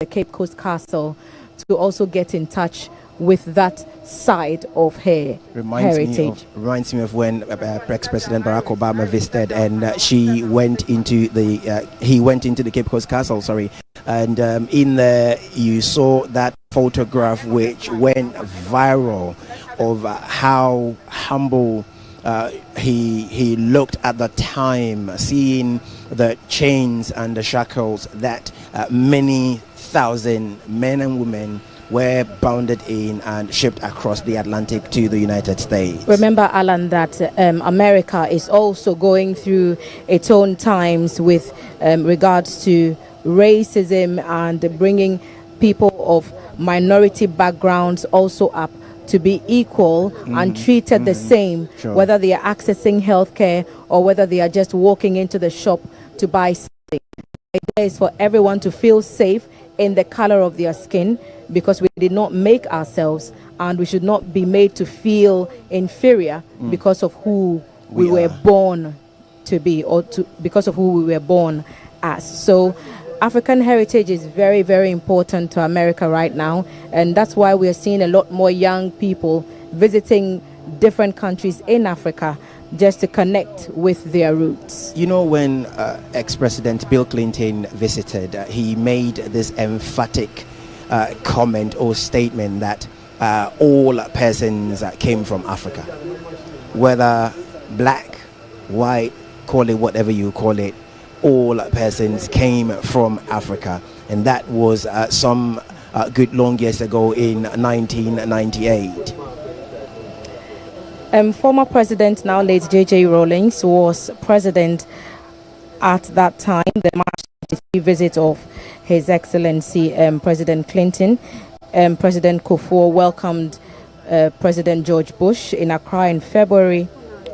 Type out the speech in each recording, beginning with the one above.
the Cape Coast Castle to also get in touch with that side of her heritage. Reminds me of when ex-President Barack Obama visited, and he went into the Cape Coast Castle. And in there you saw that photograph which went viral of how humble he looked at the time, seeing the chains and the shackles that many thousand men and women were bounded in and shipped across the Atlantic to the United States. Remember, Alan, that America is also going through its own times with regards to racism and bringing people of minority backgrounds also up to be equal and treated the same, whether they are accessing healthcare or whether they are just walking into the shop to buy something. The idea is for everyone to feel safe in the color of their skin, because we did not make ourselves, and we should not be made to feel inferior because of who we were born to be, or because of who we were born as. So African heritage is very, very important to America right now, and that's why we are seeing a lot more young people visiting different countries in Africa just to connect with their roots. You know, when ex-President Bill Clinton visited, he made this emphatic comment or statement that all persons came from Africa, whether black, white, call it whatever you call it, all persons came from Africa. And that was some good long years ago in 1998. Former President, now late J.J. Rawlings, was president at that time, the March 23 visit of His Excellency President Clinton. President Kufuor welcomed President George Bush in Accra in February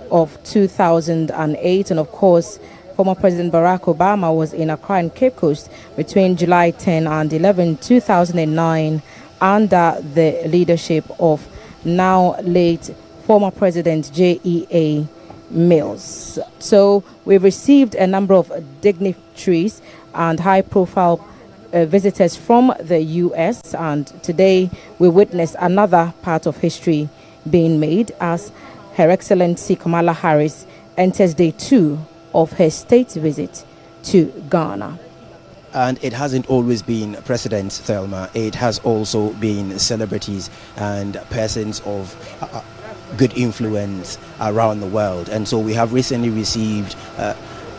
of 2008, and of course former President Barack Obama was in Accra and Cape Coast between July 10 and 11, 2009, under the leadership of now late former President J.E.A. Mills. So we've received a number of dignitaries and high-profile visitors from the U.S., and today we witness another part of history being made as Her Excellency Kamala Harris enters day 2 of her state visit to Ghana. And it hasn't always been presidents, Thelma. It has also been celebrities and persons of good influence around the world. And so we have recently received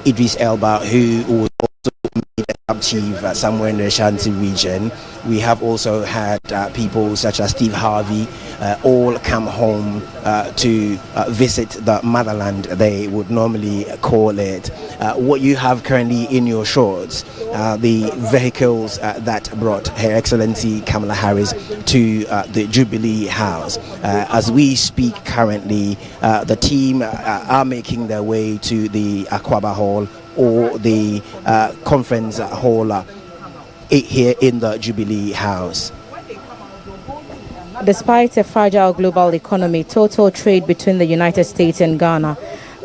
Idris Elba, who was also made a sub-chief somewhere in the Ashanti region. We have also had people such as Steve Harvey all come home to visit the motherland, they would normally call it. What you have currently in your shorts, the vehicles that brought Her Excellency Kamala Harris to the Jubilee House. As we speak currently, the team are making their way to the Akwaba Hall, or the conference hall here in the Jubilee House. Despite a fragile global economy, total trade between the United States and Ghana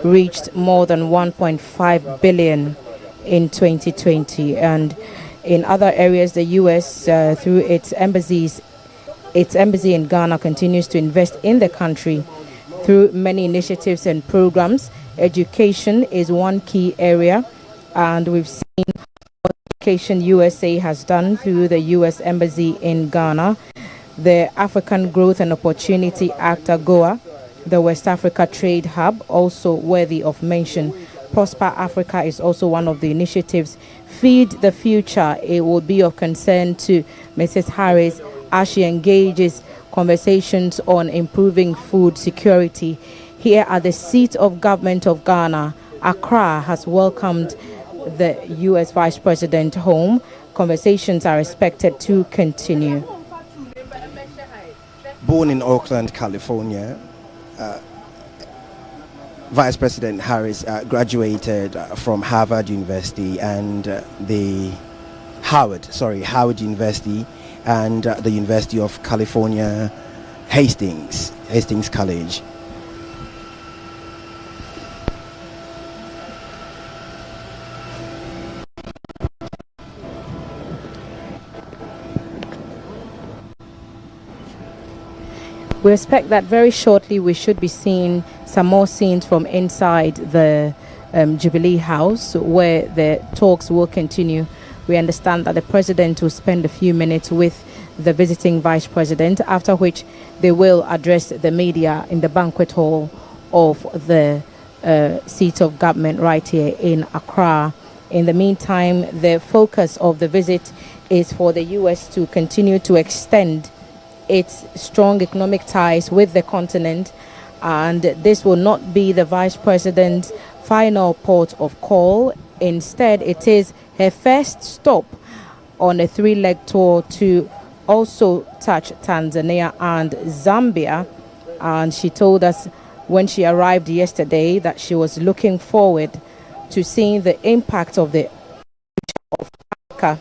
reached more than 1.5 billion in 2020. And in other areas, the U.S., through its embassy in Ghana, continues to invest in the country through many initiatives and programs. Education is one key area, and we've seen what Education USA has done through the U.S. Embassy in Ghana. The African Growth and Opportunity Act, AGOA, the West Africa Trade Hub, also worthy of mention. Prosper Africa is also one of the initiatives. Feed the Future, it will be of concern to Mrs. Harris as she engages conversations on improving food security. Here at the seat of government of Ghana, Accra has welcomed the U.S. Vice President home. Conversations are expected to continue. Born in Oakland, California, Vice President Harris graduated from Harvard University and Howard University and the University of California, Hastings College. We expect that very shortly we should be seeing some more scenes from inside the Jubilee House, where the talks will continue. We understand that the president will spend a few minutes with the visiting vice president, after which they will address the media in the banquet hall of the seat of government right here in Accra. In the meantime, the focus of the visit is for the U.S. to continue to extend its strong economic ties with the continent, and this will not be the vice president's final port of call. Instead, it is her first stop on a three-leg tour to also touch Tanzania and Zambia. And she told us when she arrived yesterday that she was looking forward to seeing the impact of the of Africa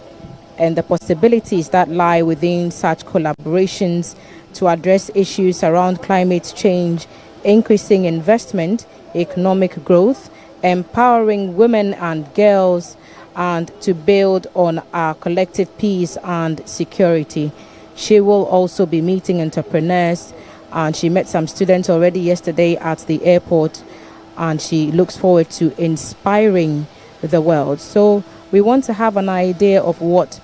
and the possibilities that lie within such collaborations to address issues around climate change, increasing investment, economic growth, empowering women and girls, and to build on our collective peace and security. She will also be meeting entrepreneurs, and she met some students already yesterday at the airport, and she looks forward to inspiring the world. So we want to have an idea of what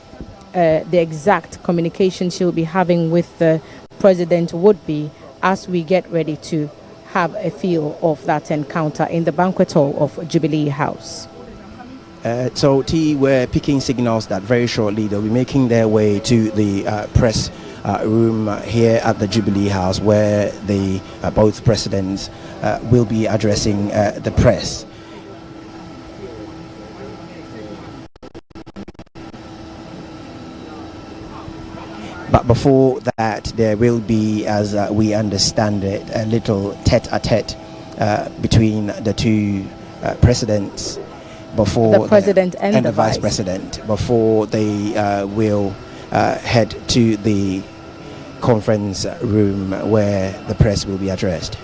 the exact communication she'll be having with the president would be as we get ready to have a feel of that encounter in the banquet hall of Jubilee House. So T, we're picking signals that very shortly they'll be making their way to the press room here at the Jubilee House, where the both presidents will be addressing the press. But before that, there will be, as we understand it, a little tete-a-tete between the two presidents before the president and the vice president, before they will head to the conference room where the press will be addressed.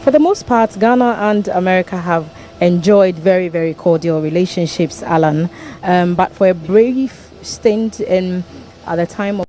For the most part, Ghana and America have enjoyed very, very cordial relationships, Alan. But for a brief stint at the time of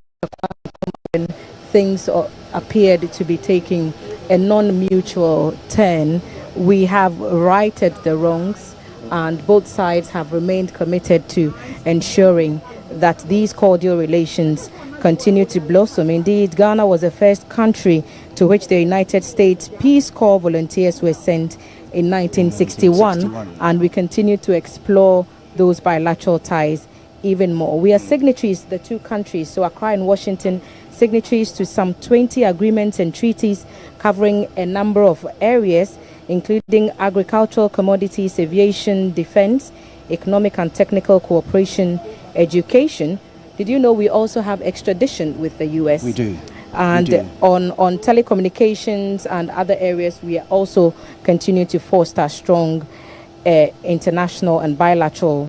when things appeared to be taking a non-mutual turn, we have righted the wrongs, and both sides have remained committed to ensuring that these cordial relations continue to blossom. Indeed, Ghana was the first country to which the United States Peace Corps volunteers were sent in 1961, and we continue to explore those bilateral ties even more. We are signatories, the two countries, so Accra and Washington, signatories to some 20 agreements and treaties covering a number of areas, including agricultural commodities, aviation, defense, economic and technical cooperation, education. Did you know we also have extradition with the U.S.? We do. And on telecommunications and other areas, we also continue to foster strong international and bilateral